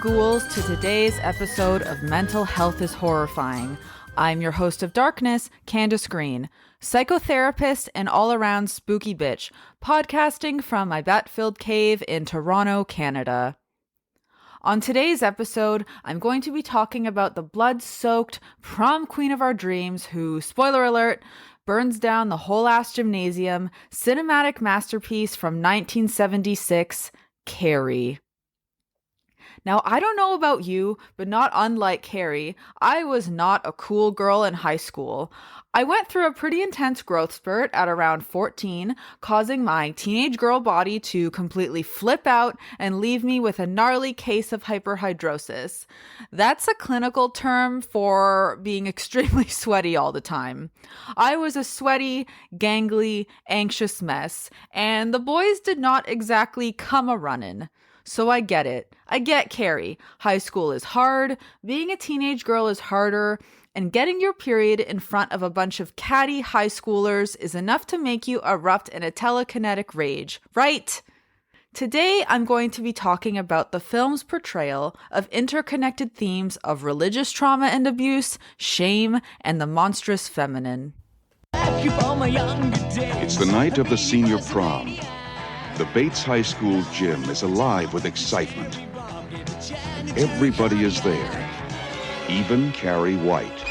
ghouls to today's episode of Mental Health is Horrifying. I'm your host of Darkness, Candace Green, psychotherapist and all-around spooky bitch, podcasting from my bat-filled cave in Toronto, Canada. On today's episode, I'm going to be talking about the blood-soaked prom queen of our dreams who, spoiler alert, burns down the whole-ass gymnasium, cinematic masterpiece from 1976, Carrie. Now, I don't know about you, but not unlike Carrie, I was not a cool girl in high school. I went through a pretty intense growth spurt at around 14, causing my teenage girl body to completely flip out and leave me with a gnarly case of hyperhidrosis. That's a clinical term for being extremely sweaty all the time. I was a sweaty, gangly, anxious mess, and the boys did not exactly come a-runnin'. So I get it. I get Carrie. High school is hard, being a teenage girl is harder, and getting your period in front of a bunch of catty high schoolers is enough to make you erupt in a telekinetic rage, right? Today, I'm going to be talking about the film's portrayal of interconnected themes of religious trauma and abuse, shame, and the monstrous feminine. It's the night of the senior prom. The Bates High School gym is alive with excitement. Everybody is there, even Carrie White,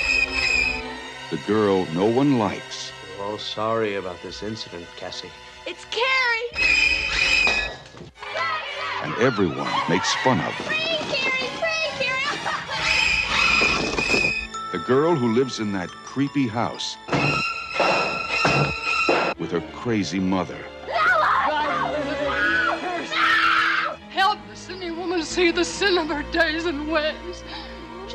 the girl no one likes. We're all sorry about this incident, Cassie. It's Carrie! And everyone makes fun of her. Pray, Carrie! The girl who lives in that creepy house with her crazy mother. Help the sinning woman see the sin of her days and ways.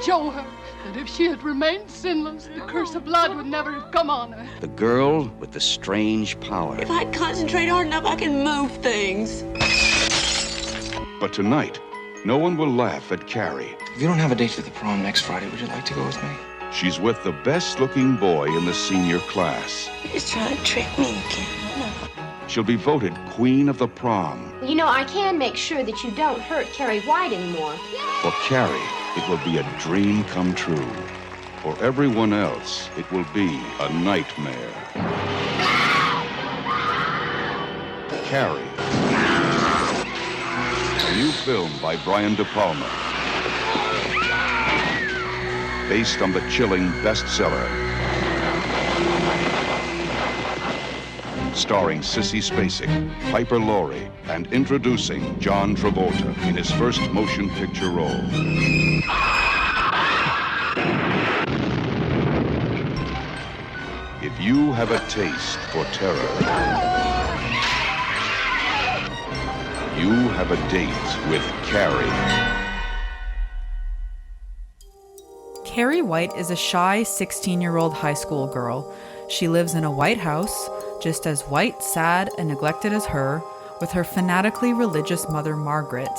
Show her that if she had remained sinless, the curse of blood would never have come on her. The girl with the strange power. If I concentrate hard enough, I can move things. But tonight, no one will laugh at Carrie. If you don't have a date to the prom next Friday, would you like to go with me? She's with the best-looking boy in the senior class. He's trying to trick me again. She'll be voted queen of the prom. You know, I can make sure that you don't hurt Carrie White anymore. For Carrie, it will be a dream come true. For everyone else, it will be a nightmare. Carrie. A new film by Brian De Palma. Based on the chilling bestseller. Starring Sissy Spacek, Piper Laurie, and introducing John Travolta in his first motion picture role. If you have a taste for terror, you have a date with Carrie. Carrie White is a shy 16-year-old high school girl. She lives in a white house, just as white, sad, and neglected as her, with her fanatically religious mother, Margaret.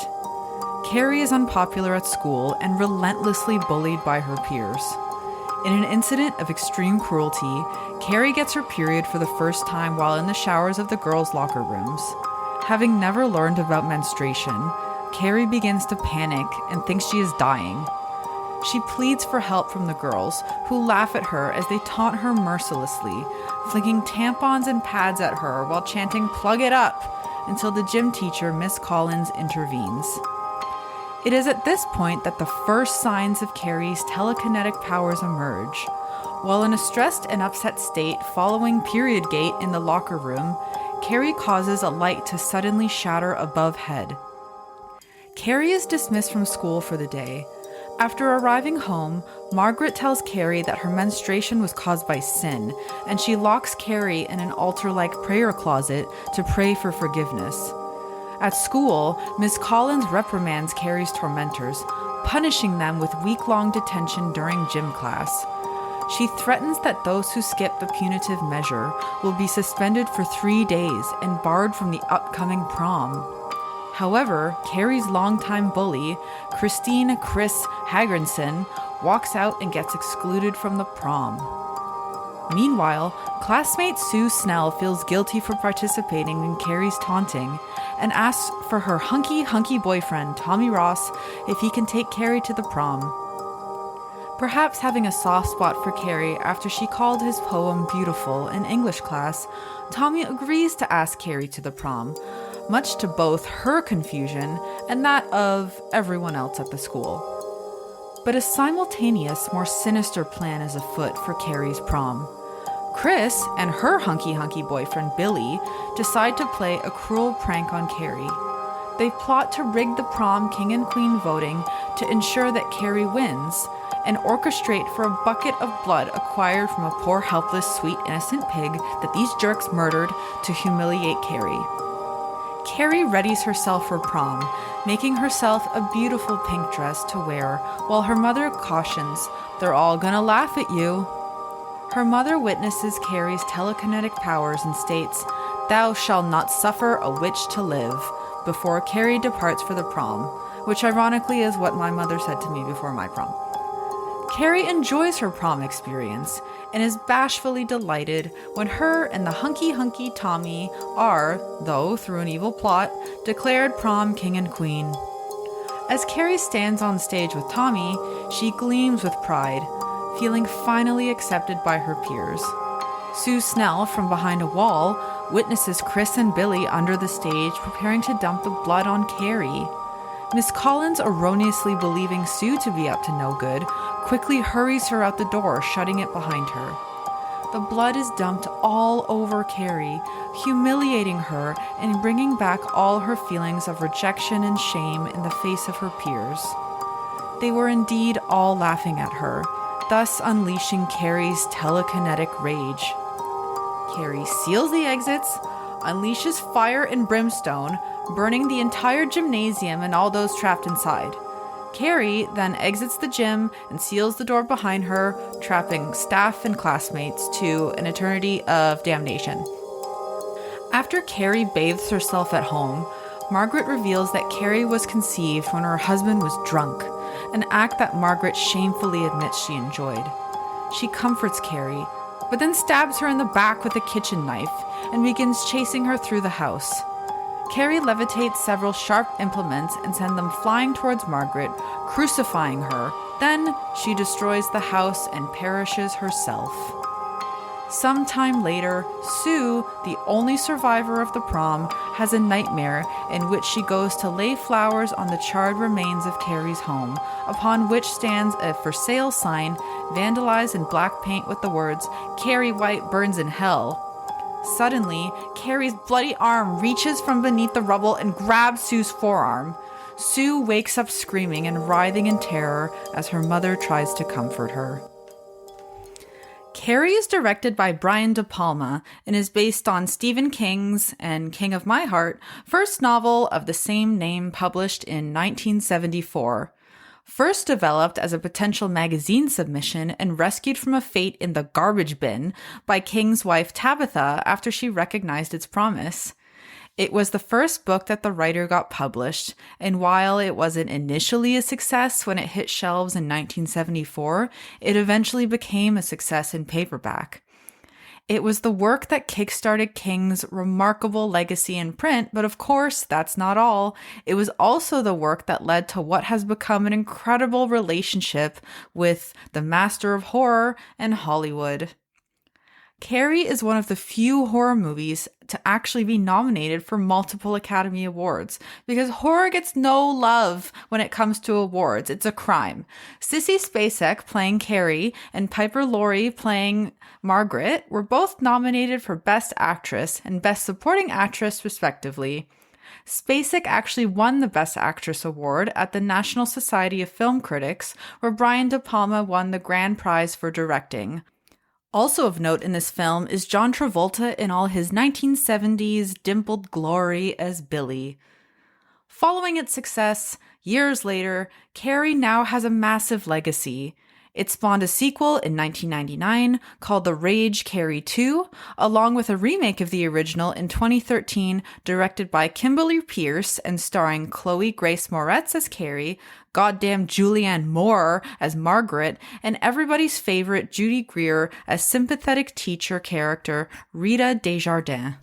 Carrie is unpopular at school and relentlessly bullied by her peers. In an incident of extreme cruelty, Carrie gets her period for the first time while in the showers of the girls' locker rooms. Having never learned about menstruation, Carrie begins to panic and thinks she is dying. She pleads for help from the girls, who laugh at her as they taunt her mercilessly, flinging tampons and pads at her while chanting "plug it up," until the gym teacher, Miss Collins, intervenes. It is at this point that the first signs of Carrie's telekinetic powers emerge. While in a stressed and upset state following period gate in the locker room, Carrie causes a light to suddenly shatter above head. Carrie is dismissed from school for the day. After arriving home, Margaret tells Carrie that her menstruation was caused by sin, and she locks Carrie in an altar-like prayer closet to pray for forgiveness. At school, Miss Collins reprimands Carrie's tormentors, punishing them with week-long detention during gym class. She threatens that those who skip the punitive measure will be suspended for 3 days and barred from the upcoming prom. However, Carrie's longtime bully, Christine "Chris" Hagrinson, walks out and gets excluded from the prom. Meanwhile, classmate Sue Snell feels guilty for participating in Carrie's taunting and asks for her hunky boyfriend, Tommy Ross, if he can take Carrie to the prom. Perhaps having a soft spot for Carrie after she called his poem beautiful in English class, Tommy agrees to ask Carrie to the prom, much to both her confusion and that of everyone else at the school. But a simultaneous, more sinister plan is afoot for Carrie's prom. Chris and her hunky boyfriend Billy decide to play a cruel prank on Carrie. They plot to rig the prom king and queen voting to ensure that Carrie wins, and orchestrate for a bucket of blood acquired from a poor, helpless, sweet, innocent pig that these jerks murdered to humiliate Carrie. Carrie readies herself for prom, making herself a beautiful pink dress to wear, while her mother cautions, "They're all gonna laugh at you." Her mother witnesses Carrie's telekinetic powers and states, "Thou shalt not suffer a witch to live," before Carrie departs for the prom, which ironically is what my mother said to me before my prom. Carrie enjoys her prom experience and is bashfully delighted when her and the hunky Tommy are, though through an evil plot, declared prom king and queen. As Carrie stands on stage with Tommy, she gleams with pride, feeling finally accepted by her peers. Sue Snell, from behind a wall, witnesses Chris and Billy under the stage preparing to dump the blood on Carrie. Miss Collins, erroneously believing Sue to be up to no good, quickly hurries her out the door, shutting it behind her. The blood is dumped all over Carrie, humiliating her and bringing back all her feelings of rejection and shame in the face of her peers. They were indeed all laughing at her, thus unleashing Carrie's telekinetic rage. Carrie seals the exits, unleashes fire and brimstone, burning the entire gymnasium and all those trapped inside. Carrie then exits the gym and seals the door behind her, trapping staff and classmates to an eternity of damnation. After Carrie bathes herself at home, Margaret reveals that Carrie was conceived when her husband was drunk, an act that Margaret shamefully admits she enjoyed. She comforts Carrie, but then stabs her in the back with a kitchen knife and begins chasing her through the house. Carrie levitates several sharp implements and sends them flying towards Margaret, crucifying her. Then she destroys the house and perishes herself. Sometime later, Sue, the only survivor of the prom, has a nightmare in which she goes to lay flowers on the charred remains of Carrie's home, upon which stands a for sale sign vandalized in black paint with the words, "Carrie White burns in hell." Suddenly, Carrie's bloody arm reaches from beneath the rubble and grabs Sue's forearm. Sue wakes up screaming and writhing in terror as her mother tries to comfort her. Carrie is directed by Brian De Palma and is based on Stephen King's and King of My Heart first novel of the same name published in 1974. First developed as a potential magazine submission and rescued from a fate in the garbage bin by King's wife Tabitha after she recognized its promise. It was the first book that the writer got published, and while it wasn't initially a success when it hit shelves in 1974, it eventually became a success in paperback. It was the work that kickstarted King's remarkable legacy in print, but of course, that's not all. It was also the work that led to what has become an incredible relationship with the master of horror and Hollywood. Carrie is one of the few horror movies to actually be nominated for multiple Academy Awards, because horror gets no love when it comes to awards. It's a crime. Sissy Spacek playing Carrie and Piper Laurie playing Margaret were both nominated for Best Actress and Best Supporting Actress, respectively. Spacek actually won the Best Actress award at the National Society of Film Critics, where Brian De Palma won the grand prize for directing. Also of note in this film is John Travolta in all his 1970s dimpled glory as Billy. Following its success, years later, Carrie now has a massive legacy. It spawned a sequel in 1999 called The Rage Carrie 2, along with a remake of the original in 2013 directed by Kimberly Pierce and starring Chloe Grace Moretz as Carrie, goddamn Julianne Moore as Margaret, and everybody's favorite Judy Greer as sympathetic teacher character Rita Desjardins.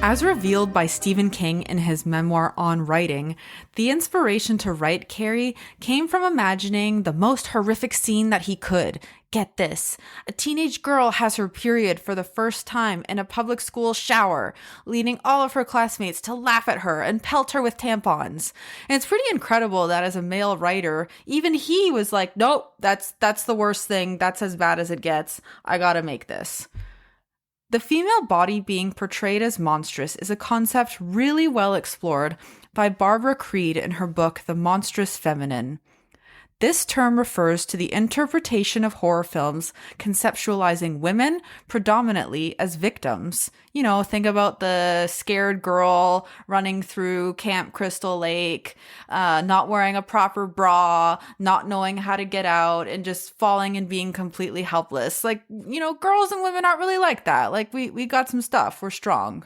As revealed by Stephen King in his memoir On Writing, the inspiration to write Carrie came from imagining the most horrific scene that he could. Get this, a teenage girl has her period for the first time in a public school shower, leading all of her classmates to laugh at her and pelt her with tampons. And it's pretty incredible that as a male writer, even he was like, nope, that's the worst thing. That's as bad as it gets. I gotta make this. The female body being portrayed as monstrous is a concept really well explored by Barbara Creed in her book, The Monstrous Feminine. This term refers to the interpretation of horror films conceptualizing women predominantly as victims. You know, think about the scared girl running through Camp Crystal Lake, not wearing a proper bra, not knowing how to get out, and just falling and being completely helpless. Like, you know, girls and women aren't really like that. Like, we got some stuff. We're strong.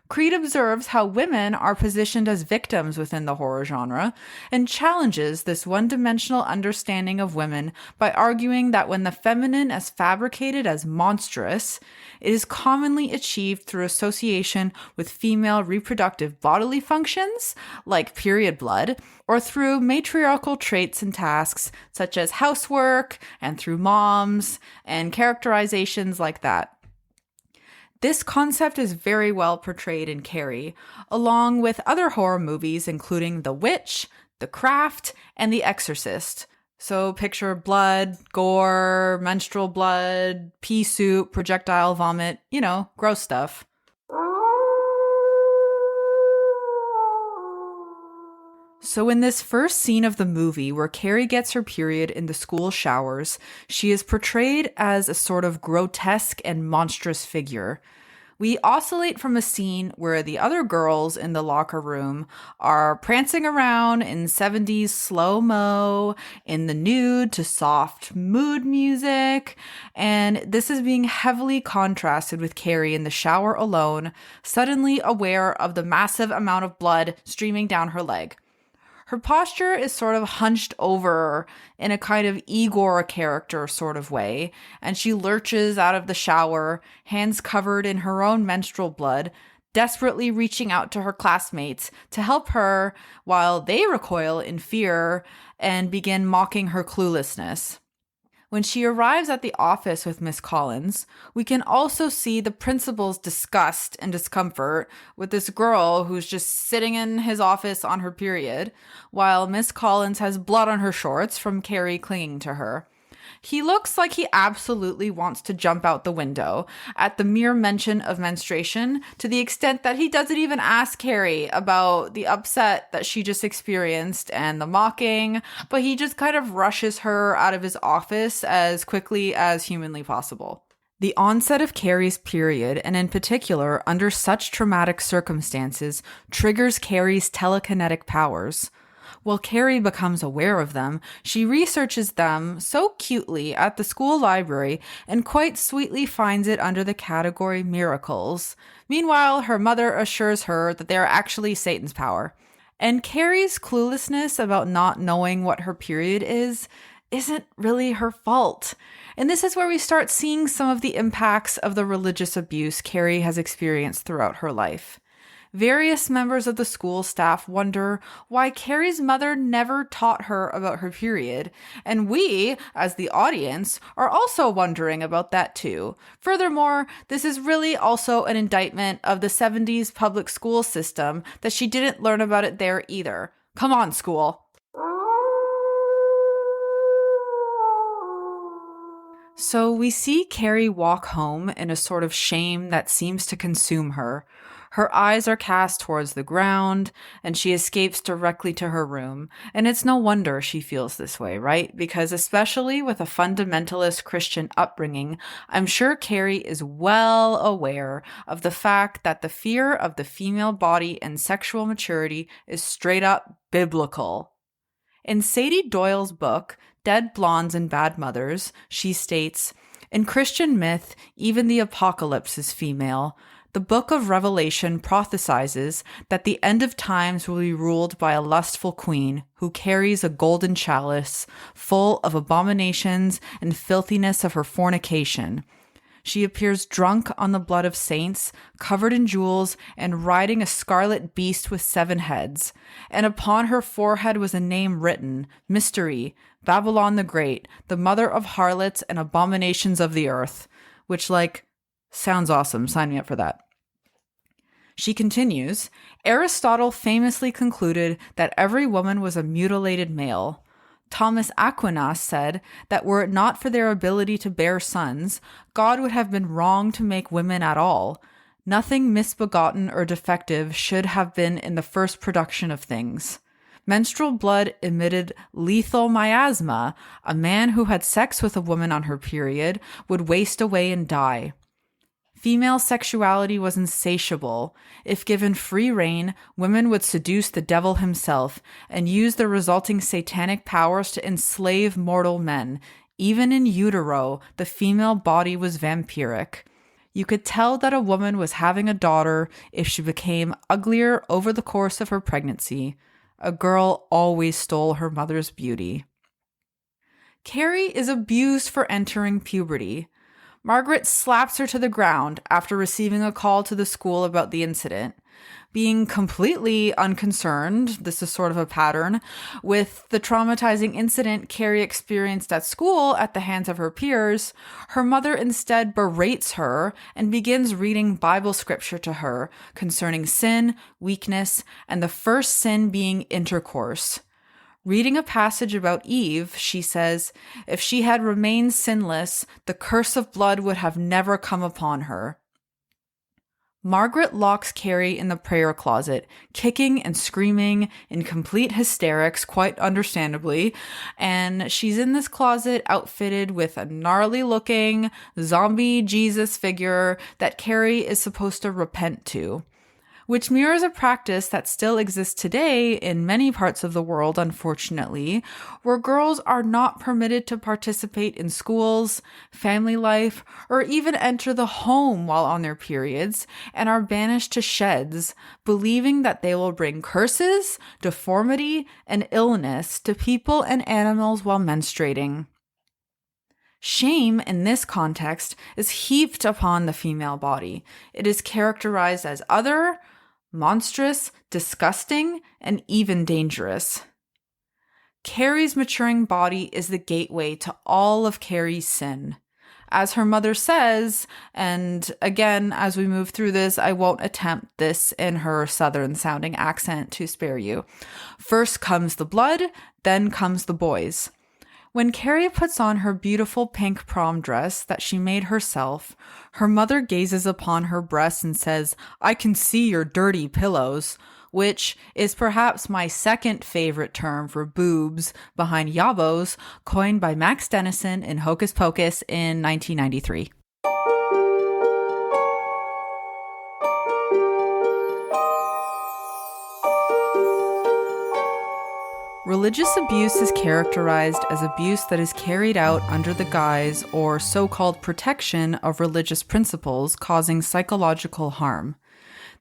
Creed observes how women are positioned as victims within the horror genre and challenges this one-dimensional understanding of women by arguing that when the feminine is fabricated as monstrous, it is commonly achieved through association with female reproductive bodily functions, like period blood, or through matriarchal traits and tasks such as housework and through moms and characterizations like that. This concept is very well portrayed in Carrie, along with other horror movies including The Witch, The Craft, and The Exorcist. So picture blood, gore, menstrual blood, pea soup, projectile vomit, you know, gross stuff. So in this first scene of the movie where Carrie gets her period in the school showers, she is portrayed as a sort of grotesque and monstrous figure. We oscillate from a scene where the other girls in the locker room are prancing around in 70s slow-mo, in the nude to soft mood music, and this is being heavily contrasted with Carrie in the shower alone, suddenly aware of the massive amount of blood streaming down her leg. Her posture is sort of hunched over in a kind of Igor character sort of way, and she lurches out of the shower, hands covered in her own menstrual blood, desperately reaching out to her classmates to help her while they recoil in fear and begin mocking her cluelessness. When she arrives at the office with Miss Collins, we can also see the principal's disgust and discomfort with this girl who's just sitting in his office on her period, while Miss Collins has blood on her shorts from Carrie clinging to her. He looks like he absolutely wants to jump out the window at the mere mention of menstruation, to the extent that he doesn't even ask Carrie about the upset that she just experienced and the mocking, but he just kind of rushes her out of his office as quickly as humanly possible. The onset of Carrie's period, and in particular under such traumatic circumstances, triggers Carrie's telekinetic powers. While Carrie becomes aware of them, she researches them so cutely at the school library and quite sweetly finds it under the category miracles. Meanwhile, her mother assures her that they are actually Satan's power. And Carrie's cluelessness about not knowing what her period isn't really her fault. And this is where we start seeing some of the impacts of the religious abuse Carrie has experienced throughout her life. Various members of the school staff wonder why Carrie's mother never taught her about her period, and we, as the audience, are also wondering about that too. Furthermore, this is really also an indictment of the 70s public school system that she didn't learn about it there either. Come on, school. So we see Carrie walk home in a sort of shame that seems to consume her. Her eyes are cast towards the ground, and she escapes directly to her room. And it's no wonder she feels this way, right? Because especially with a fundamentalist Christian upbringing, I'm sure Carrie is well aware of the fact that the fear of the female body and sexual maturity is straight up biblical. In Sadie Doyle's book, Dead Blondes and Bad Mothers, she states, "In Christian myth, even the apocalypse is female. The book of Revelation prophesizes that the end of times will be ruled by a lustful queen who carries a golden chalice full of abominations and filthiness of her fornication. She appears drunk on the blood of saints, covered in jewels, and riding a scarlet beast with 7 heads. And upon her forehead was a name written, Mystery, Babylon the Great, the mother of harlots and abominations of the earth. Which, sounds awesome. Sign me up for that. She continues, Aristotle famously concluded that every woman was a mutilated male. Thomas Aquinas said that were it not for their ability to bear sons, God would have been wrong to make women at all. Nothing misbegotten or defective should have been in the first production of things. Menstrual blood emitted lethal miasma. A man who had sex with a woman on her period would waste away and die. Female sexuality was insatiable. If given free rein, women would seduce the devil himself and use the resulting satanic powers to enslave mortal men. Even in utero, the female body was vampiric. You could tell that a woman was having a daughter if she became uglier over the course of her pregnancy. A girl always stole her mother's beauty. Carrie is abused for entering puberty. Margaret slaps her to the ground after receiving a call to the school about the incident. Being completely unconcerned, this is sort of a pattern, with the traumatizing incident Carrie experienced at school at the hands of her peers, her mother instead berates her and begins reading Bible scripture to her concerning sin, weakness, and the first sin being intercourse. Reading a passage about Eve, she says, if she had remained sinless, the curse of blood would have never come upon her. Margaret locks Carrie in the prayer closet, kicking and screaming in complete hysterics, quite understandably, and she's in this closet outfitted with a gnarly-looking zombie Jesus figure that Carrie is supposed to repent to, which mirrors a practice that still exists today in many parts of the world, unfortunately, where girls are not permitted to participate in schools, family life, or even enter the home while on their periods, and are banished to sheds, believing that they will bring curses, deformity, and illness to people and animals while menstruating. Shame in this context is heaped upon the female body. It is characterized as other, monstrous, disgusting, and even dangerous. Carrie's maturing body is the gateway to all of Carrie's sin. As her mother says, and again, as we move through this, I won't attempt this in her southern-sounding accent to spare you. First comes the blood, then comes the boys. When Carrie puts on her beautiful pink prom dress that she made herself, her mother gazes upon her breasts and says, "I can see your dirty pillows," which is perhaps my second favorite term for boobs behind yabos, coined by Max Dennison in Hocus Pocus in 1993. Religious abuse is characterized as abuse that is carried out under the guise or so-called protection of religious principles causing psychological harm.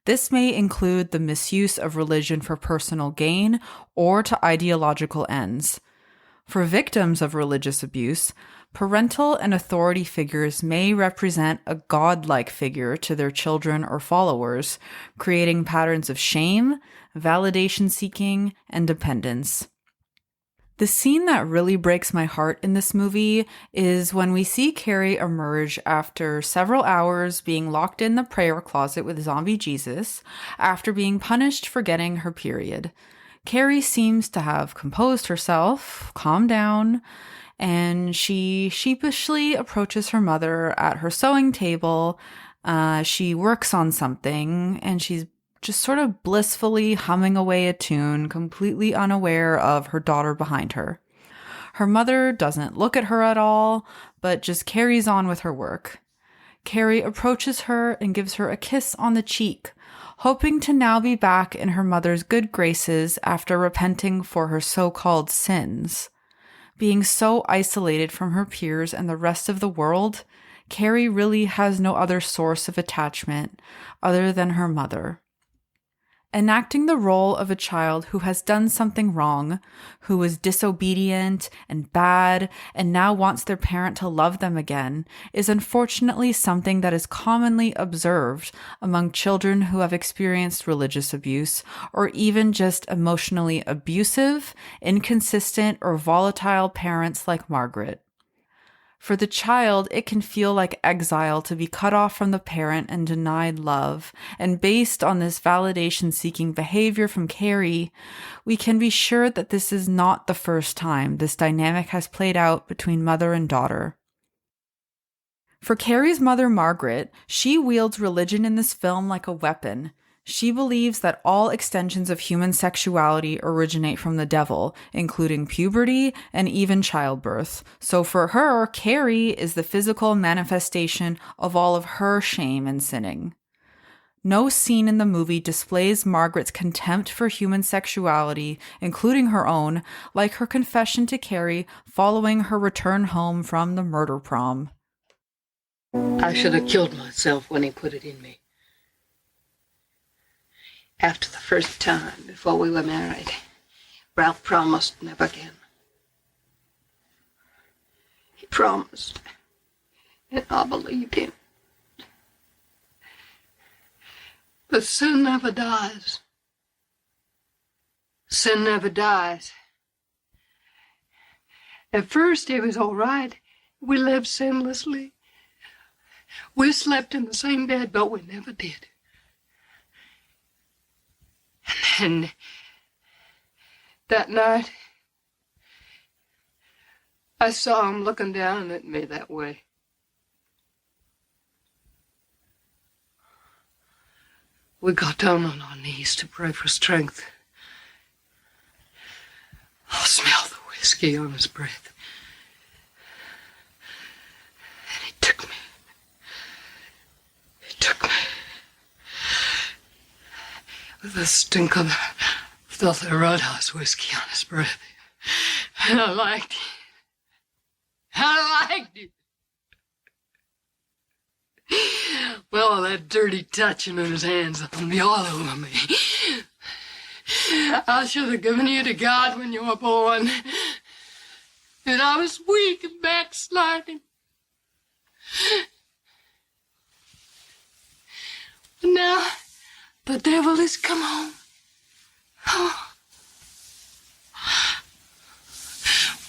This may include the misuse of religion for personal gain or to ideological ends. For victims of religious abuse, parental and authority figures may represent a godlike figure to their children or followers, creating patterns of shame, validation seeking, and dependence. The scene that really breaks my heart in this movie is when we see Carrie emerge after several hours being locked in the prayer closet with zombie Jesus after being punished for getting her period. Carrie seems to have composed herself, calmed down, and she sheepishly approaches her mother at her sewing table. She works on something, and she's just sort of blissfully humming away a tune, completely unaware of her daughter behind her. Her mother doesn't look at her at all, but just carries on with her work. Carrie approaches her and gives her a kiss on the cheek, hoping to now be back in her mother's good graces after repenting for her so-called sins. Being so isolated from her peers and the rest of the world, Carrie really has no other source of attachment other than her mother. enacting the role of a child who has done something wrong, who is disobedient and bad, and now wants their parent to love them again, is unfortunately something that is commonly observed among children who have experienced religious abuse, or even just emotionally abusive, inconsistent, or volatile parents like Margaret. For the child, it can feel like exile to be cut off from the parent and denied love. And based on this validation-seeking behavior from Carrie, we can be sure that this is not the first time this dynamic has played out between mother and daughter. For Carrie's mother, Margaret, she wields religion in this film like a weapon. She believes that all extensions of human sexuality originate from the devil, including puberty and even childbirth. So for her, Carrie is the physical manifestation of all of her shame and sinning. No scene in the movie displays Margaret's contempt for human sexuality, including her own, like her confession to Carrie following her return home from the murder prom. I should have killed myself when he put it in me. After the first time, before we were married, Ralph promised never again. He promised, and I believed him. But sin never dies. Sin never dies. At first, it was all right. We lived sinlessly. We slept in the same bed, but we never did. And then, that night, I saw him looking down at me that way. We got down on our knees to pray for strength. I smelled the whiskey on his breath. And he took me. He took me. With the stink of the filthy roadhouse whiskey on his breath. And I liked it. I liked it. Well, that dirty touching of his hands on me all over me. I should have given you to God when you were born. And I was weak and backsliding. But now, the devil has come home. Oh.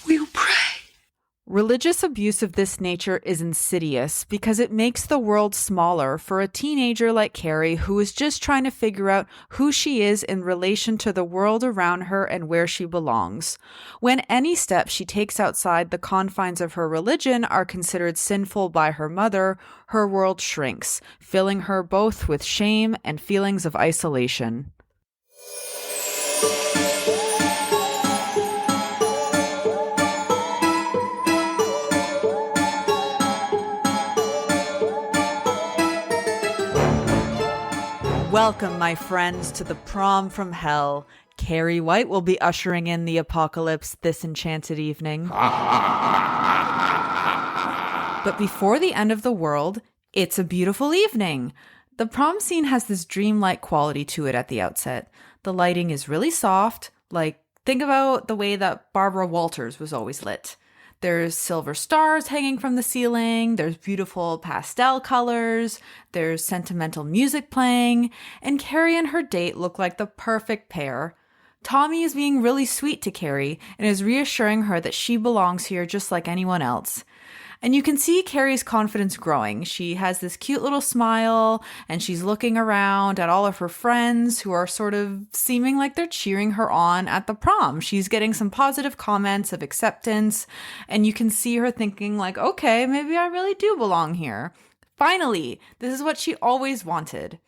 We'll pray. Religious abuse of this nature is insidious because it makes the world smaller for a teenager like Carrie who is just trying to figure out who she is in relation to the world around her and where she belongs. When any steps she takes outside the confines of her religion are considered sinful by her mother, her world shrinks, filling her both with shame and feelings of isolation. Welcome, my friends, to the prom from hell. Carrie White will be ushering in the apocalypse this enchanted evening. But before the end of the world, it's a beautiful evening. The prom scene has this dreamlike quality to it at the outset. The lighting is really soft, like think about the way that Barbara Walters was always lit. There's silver stars hanging from the ceiling, there's beautiful pastel colors, there's sentimental music playing, and Carrie and her date look like the perfect pair. Tommy is being really sweet to Carrie and is reassuring her that she belongs here just like anyone else. And you can see Carrie's confidence growing. She has this cute little smile, and she's looking around at all of her friends who are sort of seeming like they're cheering her on at the prom. She's getting some positive comments of acceptance, and you can see her thinking like, okay, maybe I really do belong here. Finally, this is what she always wanted.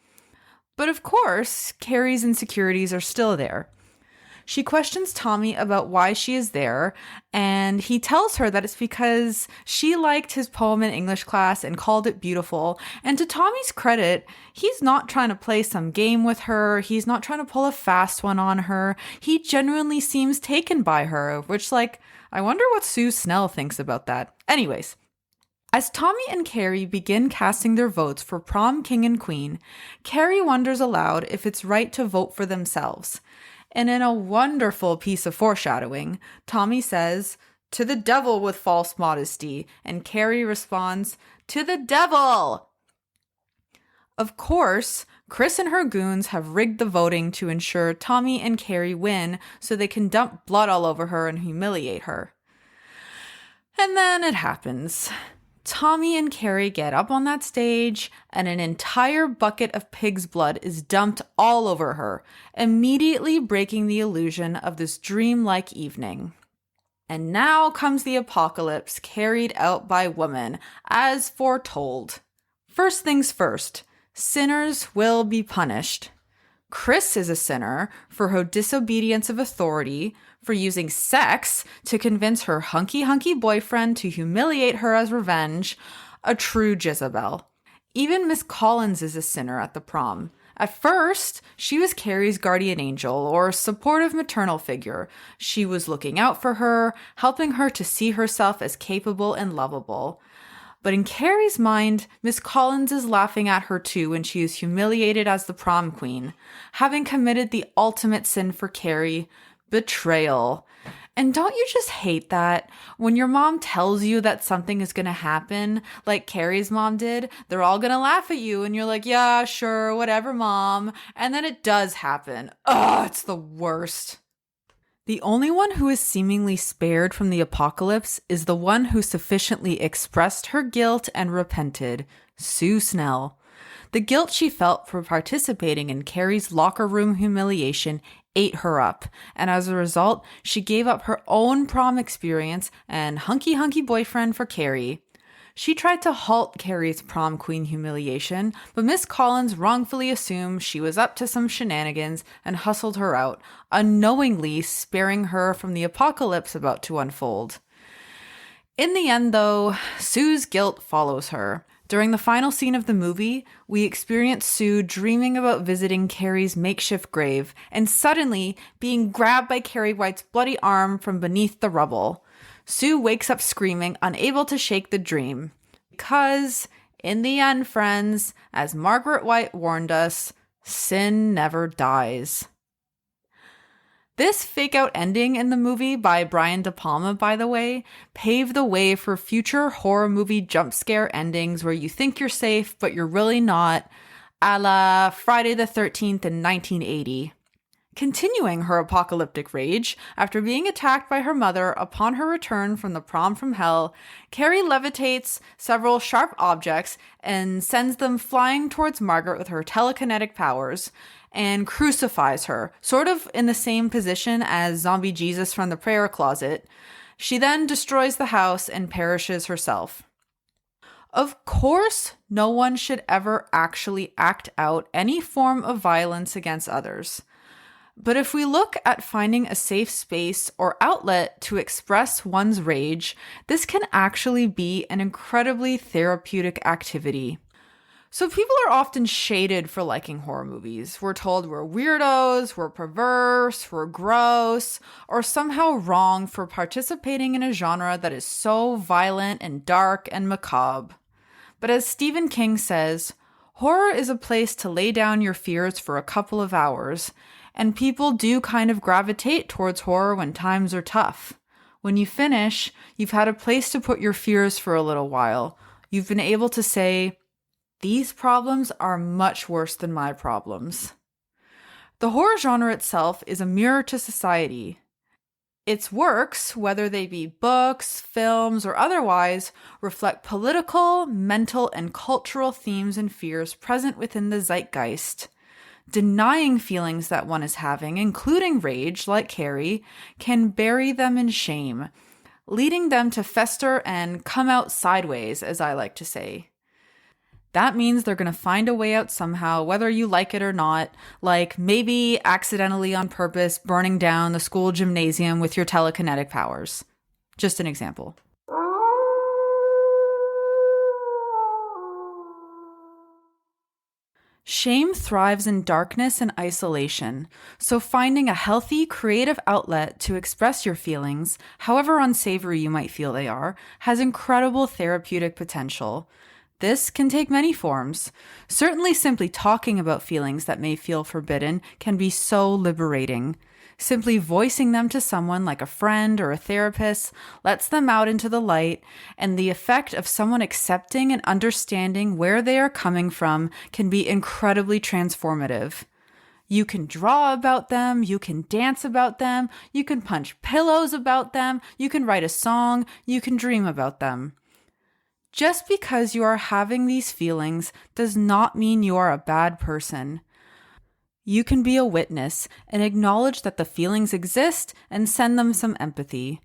But of course, Carrie's insecurities are still there. She questions Tommy about why she is there, and he tells her that it's because she liked his poem in English class and called it beautiful. And to Tommy's credit, he's not trying to play some game with her. He's not trying to pull a fast one on her. He genuinely seems taken by her, which, I wonder what Sue Snell thinks about that. Anyways, As Tommy and Carrie begin casting their votes for prom king and queen, Carrie wonders aloud if it's right to vote for themselves. And in a wonderful piece of foreshadowing, Tommy says, "To the devil with false modesty," and Carrie responds, "To the devil!" Of course, Chris and her goons have rigged the voting to ensure Tommy and Carrie win so they can dump blood all over her and humiliate her. And then it happens. Tommy and Carrie get up on that stage, and an entire bucket of pig's blood is dumped all over her, immediately breaking the illusion of this dreamlike evening. And now comes the apocalypse carried out by women, as foretold. First things first, sinners will be punished. Chris is a sinner for her disobedience of authority, for using sex to convince her hunky boyfriend to humiliate her as revenge, a true Jezebel. Even Miss Collins is a sinner at the prom. At first, she was Carrie's guardian angel or supportive maternal figure. She was looking out for her, helping her to see herself as capable and lovable. But in Carrie's mind, Miss Collins is laughing at her too when she is humiliated as the prom queen, having committed the ultimate sin for Carrie, betrayal. And don't you just hate that? When your mom tells you that something is going to happen, like Carrie's mom did, they're all going to laugh at you and you're like, yeah, sure, whatever, mom. And then it does happen. Ugh, it's the worst. The only one who is seemingly spared from the apocalypse is the one who sufficiently expressed her guilt and repented, Sue Snell. The guilt she felt for participating in Carrie's locker room humiliation ate her up, and as a result, she gave up her own prom experience and hunky boyfriend for Carrie. She tried to halt Carrie's prom queen humiliation, but Miss Collins wrongfully assumed she was up to some shenanigans and hustled her out, unknowingly sparing her from the apocalypse about to unfold. In the end, though, Sue's guilt follows her. During the final scene of the movie, we experience Sue dreaming about visiting Carrie's makeshift grave and suddenly being grabbed by Carrie White's bloody arm from beneath the rubble. Sue wakes up screaming, unable to shake the dream. Because, in the end, friends, as Margaret White warned us, sin never dies. This fake-out ending in the movie by Brian De Palma, by the way, paved the way for future horror movie jump scare endings where you think you're safe, but you're really not, a la Friday the 13th in 1980. Continuing her apocalyptic rage, after being attacked by her mother upon her return from the prom from hell, Carrie levitates several sharp objects and sends them flying towards Margaret with her telekinetic powers, and crucifies her, sort of in the same position as zombie Jesus from the prayer closet. She then destroys the house and perishes herself. Of course, no one should ever actually act out any form of violence against others. But if we look at finding a safe space or outlet to express one's rage, this can actually be an incredibly therapeutic activity. So people are often shaded for liking horror movies. We're told we're weirdos, we're perverse, we're gross, or somehow wrong for participating in a genre that is so violent and dark and macabre. But as Stephen King says, horror is a place to lay down your fears for a couple of hours, and people do kind of gravitate towards horror when times are tough. When you finish, you've had a place to put your fears for a little while. You've been able to say, these problems are much worse than my problems. The horror genre itself is a mirror to society. Its works, whether they be books, films, or otherwise, reflect political, mental, and cultural themes and fears present within the zeitgeist. Denying feelings that one is having, including rage, like Carrie, can bury them in shame, leading them to fester and come out sideways, as I like to say. That means they're going to find a way out somehow, whether you like it or not, like maybe accidentally on purpose burning down the school gymnasium with your telekinetic powers. Just an example. Shame thrives in darkness and isolation, so finding a healthy, creative outlet to express your feelings, however unsavory you might feel they are, has incredible therapeutic potential. This can take many forms. Certainly, simply talking about feelings that may feel forbidden can be so liberating. Simply voicing them to someone like a friend or a therapist lets them out into the light, and the effect of someone accepting and understanding where they are coming from can be incredibly transformative. You can draw about them, you can dance about them, you can punch pillows about them, you can write a song, you can dream about them. Just because you are having these feelings does not mean you are a bad person. You can be a witness and acknowledge that the feelings exist and send them some empathy.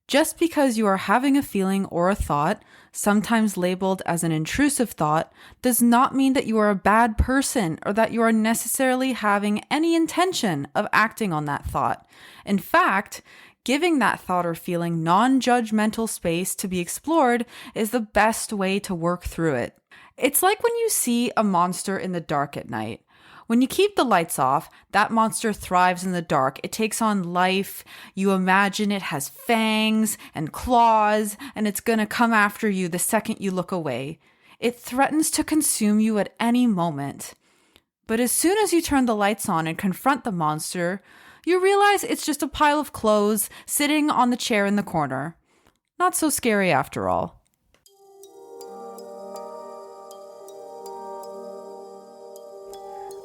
Just because you are having a feeling or a thought, sometimes labeled as an intrusive thought, does not mean that you are a bad person or that you are necessarily having any intention of acting on that thought. In fact, giving that thought or feeling non-judgmental space to be explored is the best way to work through it. It's like when you see a monster in the dark at night. When you keep the lights off, that monster thrives in the dark. It takes on life. You imagine it has fangs and claws, and it's going to come after you the second you look away. It threatens to consume you at any moment. But as soon as you turn the lights on and confront the monster, you realize it's just a pile of clothes sitting on the chair in the corner. Not so scary after all.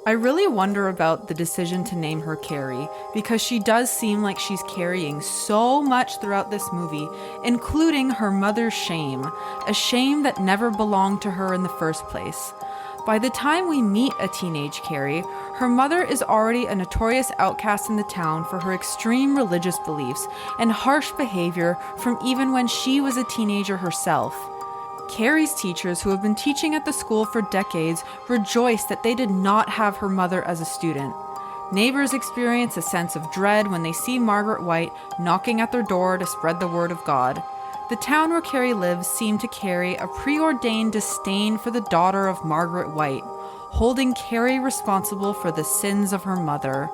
I really wonder about the decision to name her Carrie, because she does seem like she's carrying so much throughout this movie, including her mother's shame, a shame that never belonged to her in the first place. By the time we meet a teenage Carrie, her mother is already a notorious outcast in the town for her extreme religious beliefs and harsh behavior from even when she was a teenager herself. Carrie's teachers, who have been teaching at the school for decades, rejoice that they did not have her mother as a student. Neighbors experience a sense of dread when they see Margaret White knocking at their door to spread the word of God. The town where Carrie lives seemed to carry a preordained disdain for the daughter of Margaret White, holding Carrie responsible for the sins of her mother.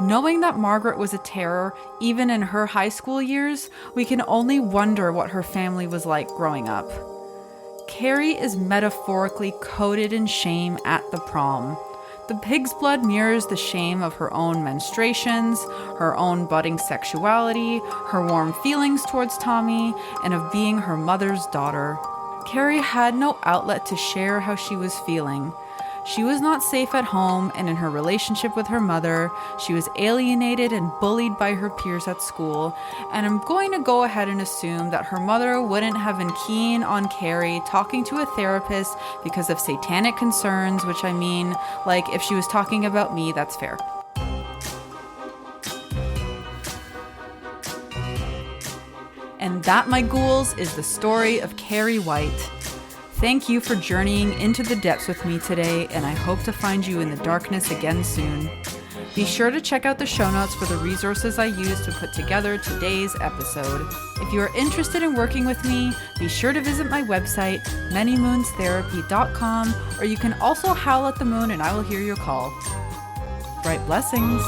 Knowing that Margaret was a terror, even in her high school years, we can only wonder what her family was like growing up. Carrie is metaphorically coated in shame at the prom. The pig's blood mirrors the shame of her own menstruations, her own budding sexuality, her warm feelings towards Tommy, and of being her mother's daughter. Carrie had no outlet to share how she was feeling. She was not safe at home and in her relationship with her mother. She was alienated and bullied by her peers at school. And I'm going to go ahead and assume that her mother wouldn't have been keen on Carrie talking to a therapist because of satanic concerns, which I mean, like if she was talking about me, that's fair. And that, my ghouls, is the story of Carrie White. Thank you for journeying into the depths with me today, and I hope to find you in the darkness again soon. Be sure to check out the show notes for the resources I used to put together today's episode. If you are interested in working with me, be sure to visit my website, manymoonstherapy.com, or you can also howl at the moon and I will hear your call. Bright blessings.